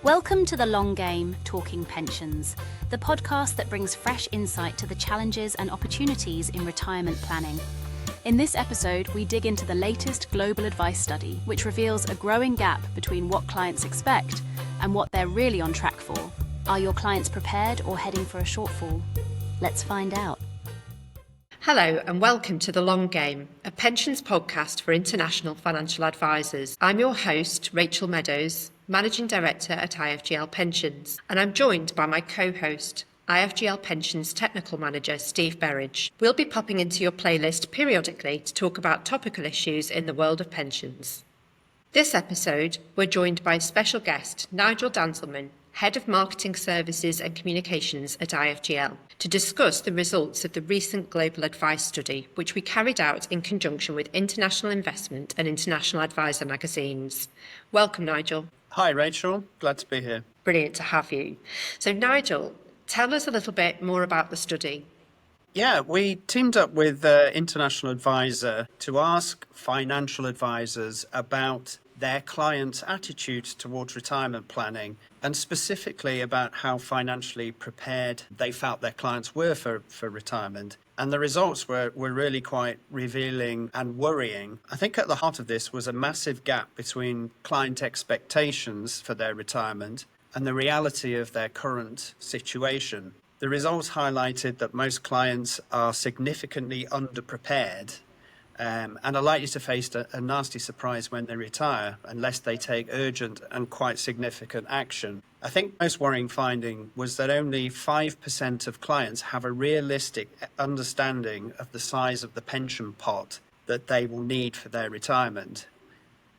Welcome to The Long Game, Talking Pensions, the podcast that brings fresh insight to the challenges and opportunities in retirement planning. In this episode, we dig into the latest global advice study, which reveals a growing gap between what clients expect and what they're really on track for. Are your clients prepared or heading for a shortfall? Let's find out. Hello and welcome to The Long Game, a pensions podcast for international financial advisors. I'm your host, Rachel Meadows, Managing Director at IFGL Pensions, and I'm joined by my co-host, IFGL Pensions Technical Manager Steve Berridge. We'll be popping into your playlist periodically to talk about topical issues in the world of pensions. This episode, we're joined by special guest Nigel Danzelman, Head of Marketing Services and Communications at IFGL, to discuss the results of the recent global advice study, which we carried out in conjunction with International Investment and International Advisor magazines. Welcome, Nigel. Hi, Rachel. Glad to be here. Brilliant to have you. So, Nigel, tell us a little bit more about the study. Yeah, we teamed up with International Advisor to ask financial advisors about their clients' attitudes towards retirement planning, and specifically about how financially prepared they felt their clients were for retirement. And the results were really quite revealing and worrying. I think at the heart of this was a massive gap between client expectations for their retirement and the reality of their current situation. The results highlighted that most clients are significantly underprepared and are likely to face a nasty surprise when they retire unless they take urgent and quite significant action. I think the most worrying finding was that only 5% of clients have a realistic understanding of the size of the pension pot that they will need for their retirement.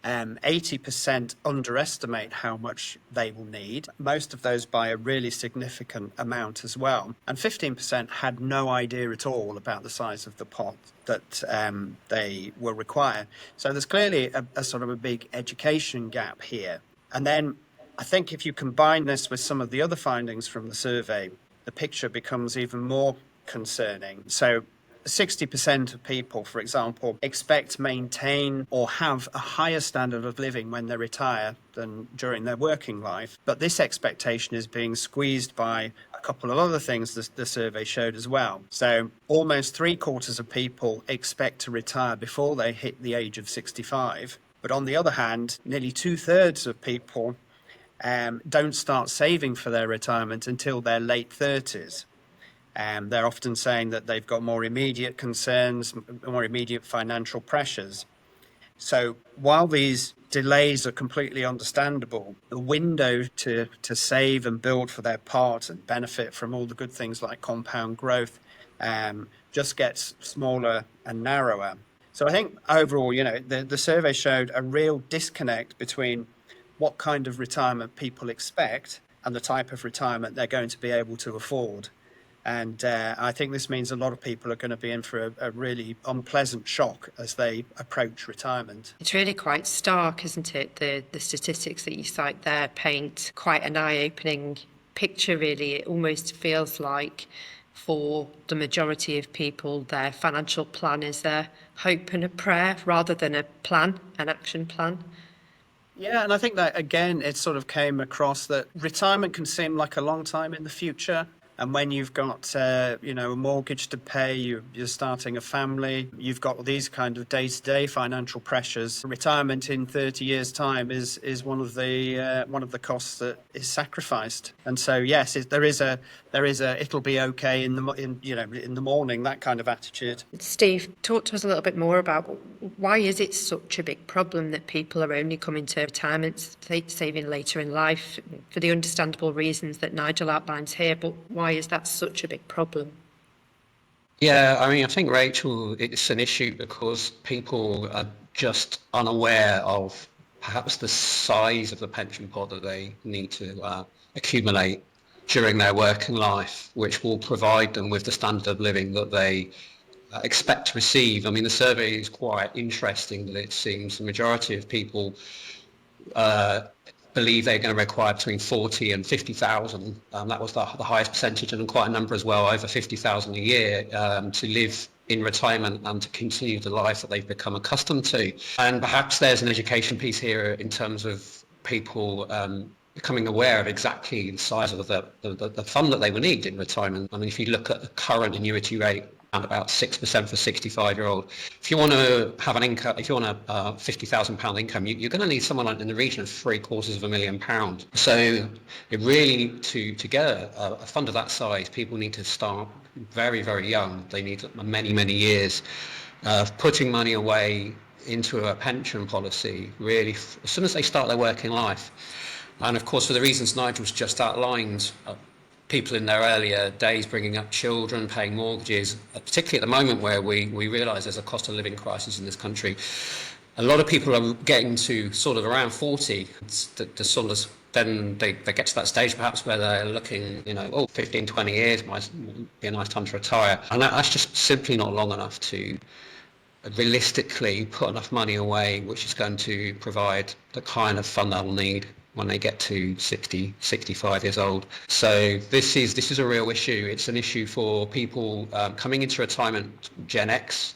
80% underestimate how much they will need, most of those by a really significant amount as well. And 15% had no idea at all about the size of the pot that they will require. So there's clearly a sort of a big education gap here. And then I think if you combine this with some of the other findings from the survey, the picture becomes even more concerning. So 60% of people, for example, expect, maintain, or have a higher standard of living when they retire than during their working life. But this expectation is being squeezed by a couple of other things the survey showed as well. So almost 3/4 of people expect to retire before they hit the age of 65. But on the other hand, nearly 2/3 of people don't start saving for their retirement until their late 30s. They're often saying that they've got more immediate concerns, more immediate financial pressures. So while these delays are completely understandable, the window to save and build for their part and benefit from all the good things like compound growth just gets smaller and narrower. So I think overall, the survey showed a real disconnect between what kind of retirement people expect and the type of retirement they're going to be able to afford. And I think this means a lot of people are going to be in for a really unpleasant shock as they approach retirement. It's really quite stark, isn't it? The statistics that you cite there paint quite an eye-opening picture, really. It almost feels like for the majority of people, their financial plan is their hope and a prayer rather than a plan, an action plan. Yeah, and I think that, again, it sort of came across that retirement can seem like a long time in the future. And when you've got, a mortgage to pay, you're starting a family, you've got these kind of day-to-day financial pressures. Retirement in 30 years' time is one of the costs that is sacrificed. And so, yes, there is a it'll be okay in the morning, that kind of attitude. Steve, talk to us a little bit more about why is it such a big problem that people are only coming to retirement saving later in life for the understandable reasons that Nigel outlines here, but why is that such a big problem? Yeah, I think, Rachel, it's an issue because people are just unaware of perhaps the size of the pension pot that they need to accumulate during their working life, which will provide them with the standard of living that they expect to receive. The survey is quite interesting that it seems the majority of people believe they're going to require between 40 and 50,000. That was the highest percentage, and quite a number as well, over 50,000 a year, to live in retirement and to continue the life that they've become accustomed to. And perhaps there's an education piece here in terms of people becoming aware of exactly the size of the fund that they will need in retirement. I mean, if you look at the current annuity rate, around about 6% for 65-year-old. If you want to have an income, if you want a £50,000 income, you're going to need someone in the region of £750,000. So it really, to get a fund of that size, people need to start very, very young. They need many, many years of putting money away into a pension policy, really, as soon as they start their working life. And of course, for the reasons Nigel's just outlined, people in their earlier days bringing up children, paying mortgages, particularly at the moment where we realise there's a cost of living crisis in this country, a lot of people are getting to sort of around 40, then they get to that stage perhaps where they're looking, 15, 20 years might be a nice time to retire. And that's just simply not long enough to realistically put enough money away which is going to provide the kind of fund they'll need when they get to 60, 65 years old. So this is a real issue. It's an issue for people coming into retirement, Gen X.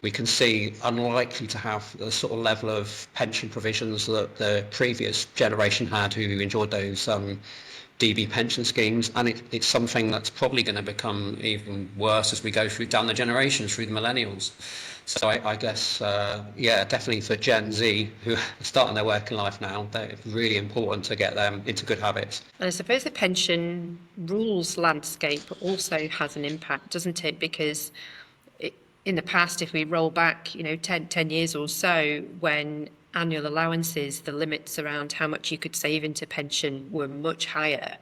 We can see unlikely to have the sort of level of pension provisions that the previous generation had, who enjoyed those DB pension schemes, and it's something that's probably going to become even worse as we go down the generations, through the millennials. So I guess, definitely for Gen Z, who are starting their working life now, it's really important to get them into good habits. And I suppose the pension rules landscape also has an impact, doesn't it? Because in the past, if we roll back, 10 years or so, when annual allowances, the limits around how much you could save into pension were much higher,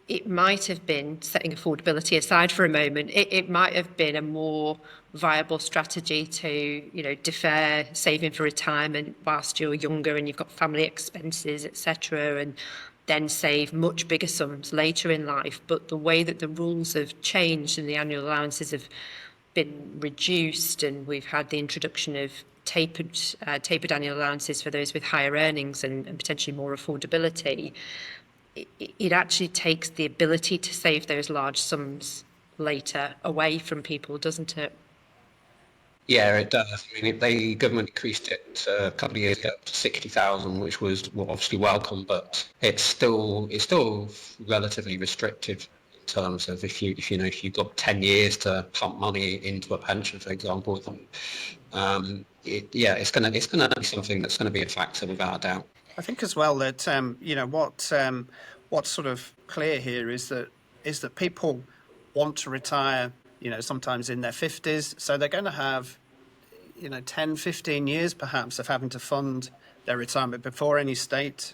it might have been, setting affordability aside for a moment, it might have been a more viable strategy to, defer saving for retirement whilst you're younger and you've got family expenses, etc., and then save much bigger sums later in life. But the way that the rules have changed and the annual allowances have been reduced, and we've had the introduction of tapered annual allowances for those with higher earnings and potentially more affordability, it actually takes the ability to save those large sums later away from people, doesn't it? Yeah, it does. I mean, the government increased it a couple of years ago to 60,000, which was obviously welcome, but it's still relatively restrictive in terms of if you've got 10 years to pump money into a pension, for example. It's going to be something that's going to be a factor without a doubt. I think as well that what's sort of clear here is that people want to retire, sometimes in their 50s, so they're going to have 10, 15 years perhaps of having to fund their retirement before any state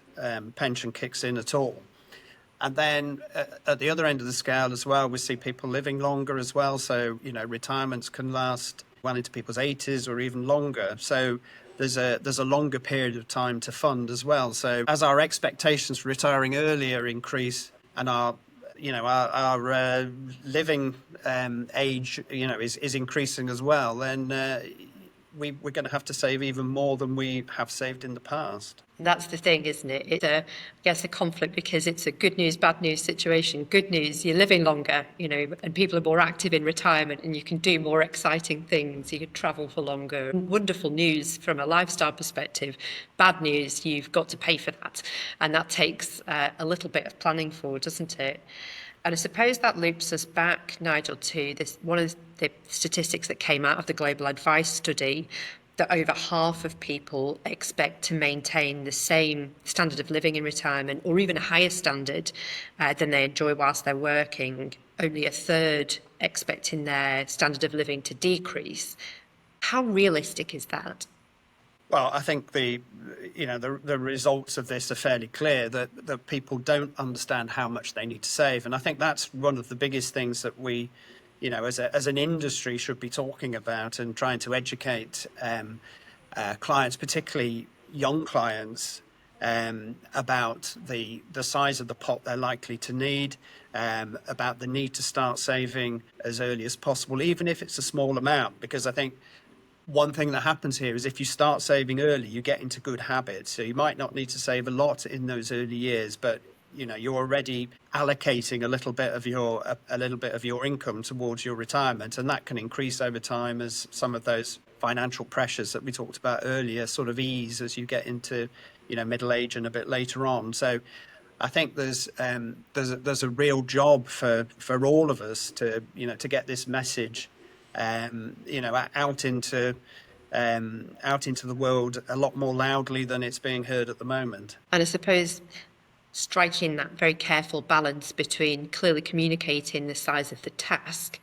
pension kicks in at all. And then at the other end of the scale as well, we see people living longer as well, so retirements can last well into people's 80s or even longer. So there's a longer period of time to fund as well. So as our expectations for retiring earlier increase, and our living age is increasing as well, then we're going to have to save even more than we have saved in the past. That's the thing, isn't it? It's I guess a conflict, because it's a good news, bad news situation. Good news, you're living longer, and people are more active in retirement, and you can do more exciting things. You can travel for longer. Wonderful news from a lifestyle perspective. Bad news, you've got to pay for that. And that takes a little bit of planning for, doesn't it? And I suppose that loops us back, Nigel, to this one of the statistics that came out of the Global Advice study, that over half of people expect to maintain the same standard of living in retirement, or even a higher standard than they enjoy whilst they're working. Only a third expecting their standard of living to decrease. How realistic is that? Well, I think the results of this are fairly clear, that people don't understand how much they need to save. And I think that's one of the biggest things that we, as an industry, should be talking about and trying to educate clients, particularly young clients, about the size of the pot they're likely to need, about the need to start saving as early as possible, even if it's a small amount. Because I think one thing that happens here is if you start saving early, you get into good habits. So you might not need to save a lot in those early years, but you're already allocating a little bit of your income towards your retirement, and that can increase over time as some of those financial pressures that we talked about earlier sort of ease as you get into, middle age and a bit later on. So I think there's a real job for all of us to get this message out into the world a lot more loudly than it's being heard at the moment. And I suppose striking that very careful balance between clearly communicating the size of the task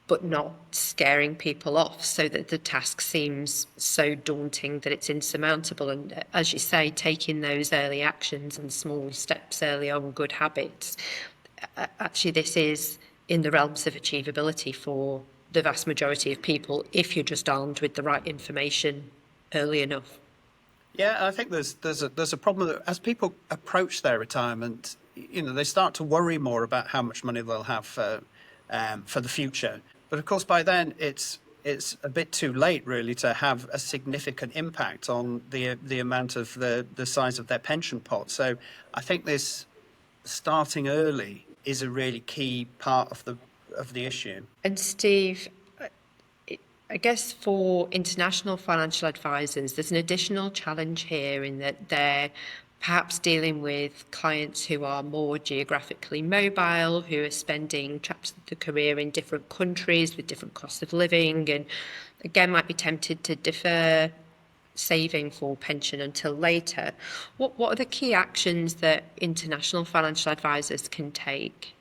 but not scaring people off so that the task seems so daunting that it's insurmountable. And as you say, taking those early actions and small steps early on, good habits, actually this is in the realms of achievability for the vast majority of people if you're just armed with the right information early enough. Yeah, I think there's a problem that as people approach their retirement, they start to worry more about how much money they'll have for the future. But of course, by then it's a bit too late, really, to have a significant impact on the amount of the size of their pension pot. So I think this starting early is a really key part of the issue. And Steve, I guess for international financial advisors, there's an additional challenge here in that they're perhaps dealing with clients who are more geographically mobile, who are spending perhaps the career in different countries with different costs of living, and again might be tempted to defer saving for pension until later. What are the key actions that international financial advisors can take?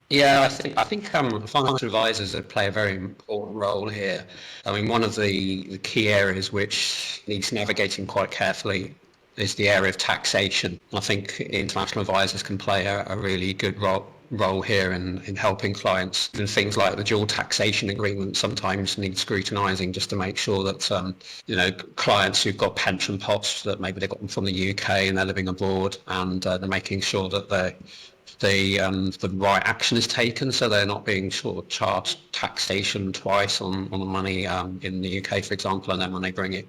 Yeah, I think financial advisors play a very important role here. I mean, one of the key areas which needs navigating quite carefully is the area of taxation. I think international advisors can play a really good role here in helping clients. And things like the dual taxation agreement sometimes need scrutinising just to make sure that clients who've got pension pots that maybe they got them from the UK and they're living abroad, and they're making sure that the right action is taken, so they're not being sort of charged taxation twice on the money in the UK, for example, and then when they bring it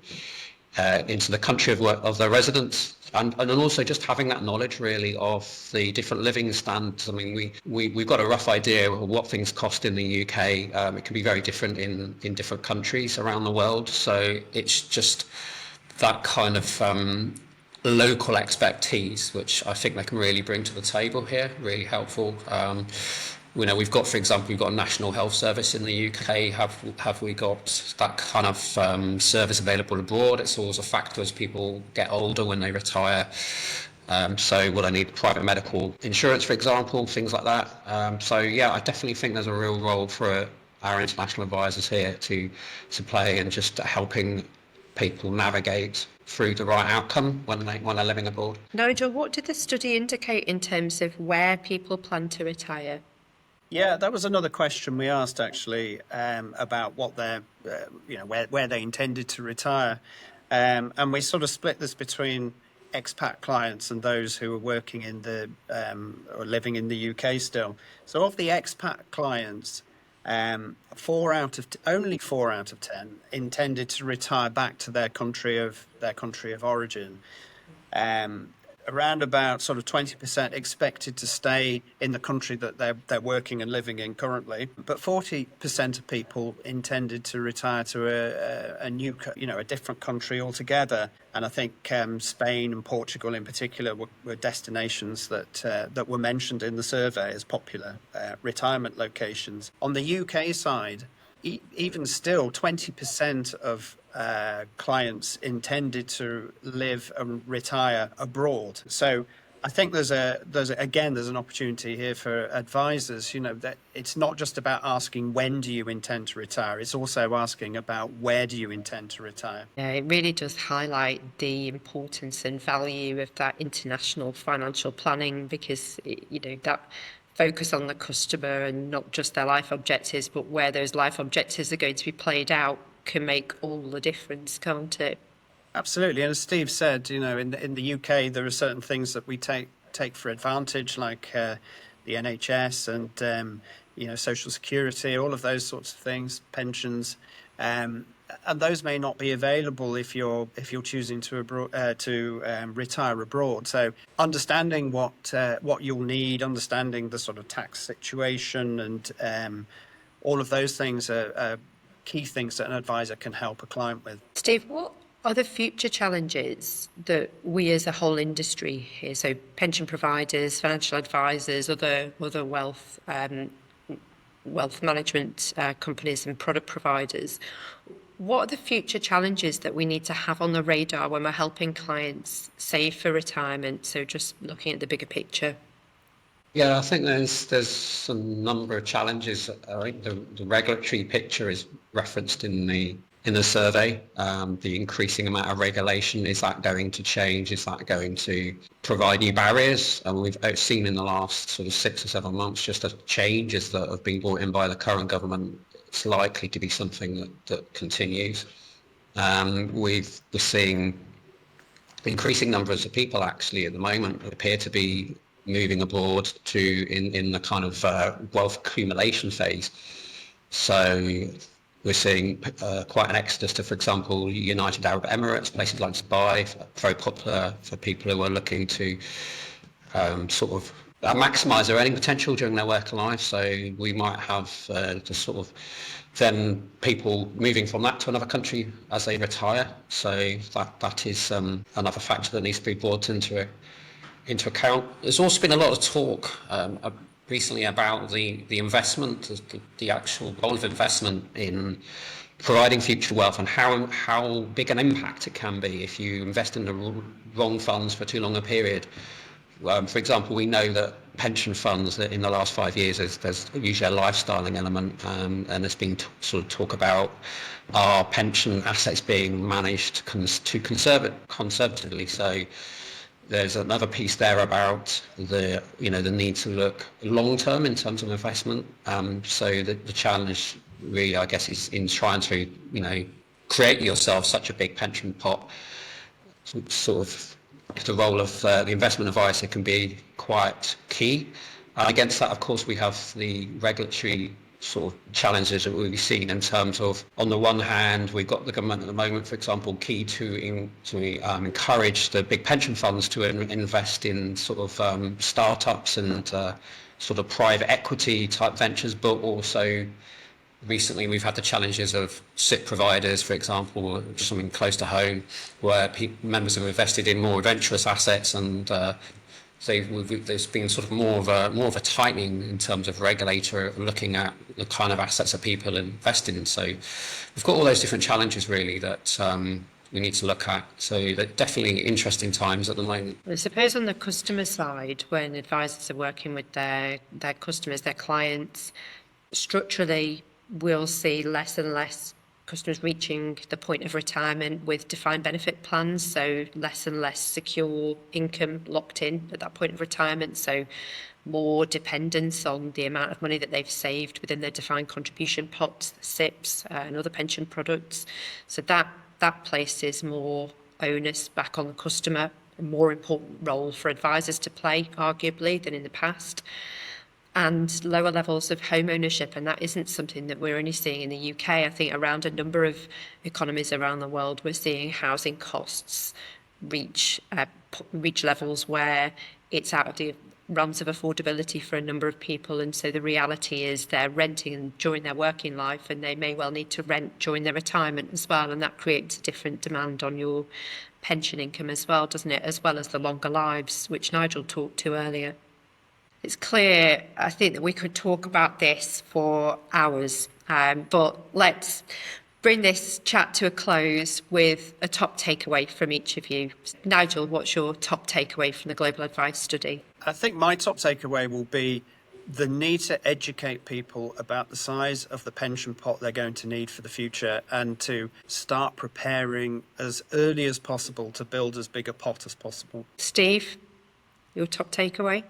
into the country of their residence, and also just having that knowledge really of the different living standards. I mean, we've got a rough idea of what things cost in the UK. It can be very different in different countries around the world. So it's just that kind of local expertise, which I think they can really bring to the table here, really helpful. We've got, for example, we've got a national health service in the UK. Have we got that kind of service available abroad? It's always a factor as people get older when they retire. So will they need private medical insurance, for example, things like that. So yeah, I definitely think there's a real role for our international advisors here to play in just helping people navigate through the right outcome when they're living abroad. Nigel, what did the study indicate in terms of where people plan to retire? Yeah, that was another question we asked actually about what their, where they intended to retire, and we sort of split this between expat clients and those who are working in or living in the UK still. So of the expat clients, only 4 out of 10 intended to retire back to their country of origin. Around about sort of 20% expected to stay in the country that they're working and living in currently, but 40% of people intended to retire to a different country altogether. And I think Spain and Portugal in particular were destinations that were mentioned in the survey as popular retirement locations. On the UK side, even still, 20% of clients intended to live and retire abroad. So I think there's an opportunity here for advisors, that it's not just about asking when do you intend to retire, it's also asking about where do you intend to retire. Yeah, it really does highlight the importance and value of that international financial planning, because that focus on the customer and not just their life objectives, but where those life objectives are going to be played out can make all the difference, can't it? Absolutely. And as Steve said, in the UK, there are certain things that we take for advantage, like the NHS and, Social Security, all of those sorts of things, pensions. And those may not be available if you're choosing to retire abroad. So understanding what you'll need, understanding the sort of tax situation, and all of those things are key things that an advisor can help a client with. Steve, what are the future challenges that we as a whole industry here, so pension providers, financial advisors, other wealth management companies and product providers, what are the future challenges that we need to have on the radar when we're helping clients save for retirement? So just looking at the bigger picture. Yeah, I think there's a number of challenges. I think the regulatory picture is referenced in the survey. The increasing amount of regulation, is that going to change? Is that going to provide new barriers? And we've seen in the last sort of 6 or 7 months just the changes that have been brought in by the current government. It's likely to be something that continues. We're seeing increasing numbers of people actually at the moment appear to be moving abroad to in the kind of wealth accumulation phase. So we're seeing quite an exodus to, for example, United Arab Emirates, places like Dubai, very popular for people who are looking to sort of maximise their earning potential during their working life. So we might have the sort of then people moving from that to another country as they retire. So that is another factor that needs to be brought into account. There's also been a lot of talk recently about the investment, the actual role of investment in providing future wealth, and how big an impact it can be if you invest in the wrong funds for too long a period. For example, we know that pension funds, that in the last 5 years there's usually a lifestyling element, and there's been sort of talk about our pension assets being managed too conservatively. So there's another piece there about the need to look long term in terms of investment. So the challenge really, I guess, is in trying to create yourself such a big pension pot. Sort of the role of the investment advisor can be quite key. Against that, of course, we have the regulatory sort of challenges that we've seen in terms of, on the one hand, we've got the government at the moment, for example, key to encourage the big pension funds to invest in sort of startups and sort of private equity type ventures, but also recently we've had the challenges of SIP providers, for example, something close to home, where members have invested in more adventurous assets, and there's been sort of more of a tightening in terms of regulator looking at the kind of assets that people invest in. So we've got all those different challenges really that we need to look at. So they're definitely interesting times at the moment. I suppose on the customer side, when advisors are working with their customers, their clients, structurally we'll see less and less customers reaching the point of retirement with defined benefit plans, so less and less secure income locked in at that point of retirement, so more dependence on the amount of money that they've saved within their defined contribution pots, SIPs and other pension products. So that places more onus back on the customer, a more important role for advisors to play, arguably, than in the past. And lower levels of home ownership, and that isn't something that we're only seeing in the UK. I think around a number of economies around the world, we're seeing housing costs reach levels where it's out of the realms of affordability for a number of people, and so the reality is they're renting during their working life, and they may well need to rent during their retirement as well, and that creates a different demand on your pension income as well, doesn't it? As well as the longer lives, which Nigel talked to earlier. It's clear, I think, that we could talk about this for hours, but let's bring this chat to a close with a top takeaway from each of you. Nigel, what's your top takeaway from the Global Advice study? I think my top takeaway will be the need to educate people about the size of the pension pot they're going to need for the future, and to start preparing as early as possible to build as big a pot as possible. Steve, your top takeaway?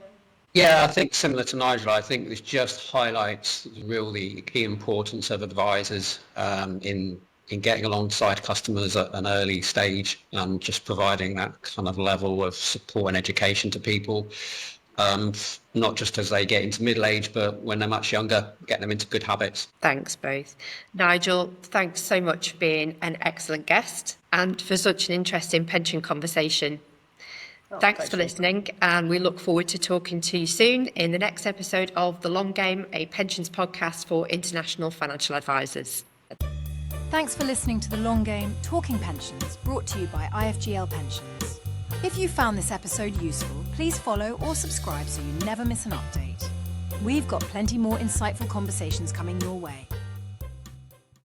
Yeah, I think similar to Nigel, I think this just highlights really the key importance of advisors in getting alongside customers at an early stage and just providing that kind of level of support and education to people, not just as they get into middle age, but when they're much younger, getting them into good habits. Thanks both. Nigel, thanks so much for being an excellent guest and for such an interesting pension conversation. Thanks for listening, and we look forward to talking to you soon in the next episode of The Long Game, a pensions podcast for international financial advisors. Thanks for listening to The Long Game Talking Pensions, brought to you by IFGL Pensions. If you found this episode useful, please follow or subscribe so you never miss an update. We've got plenty more insightful conversations coming your way.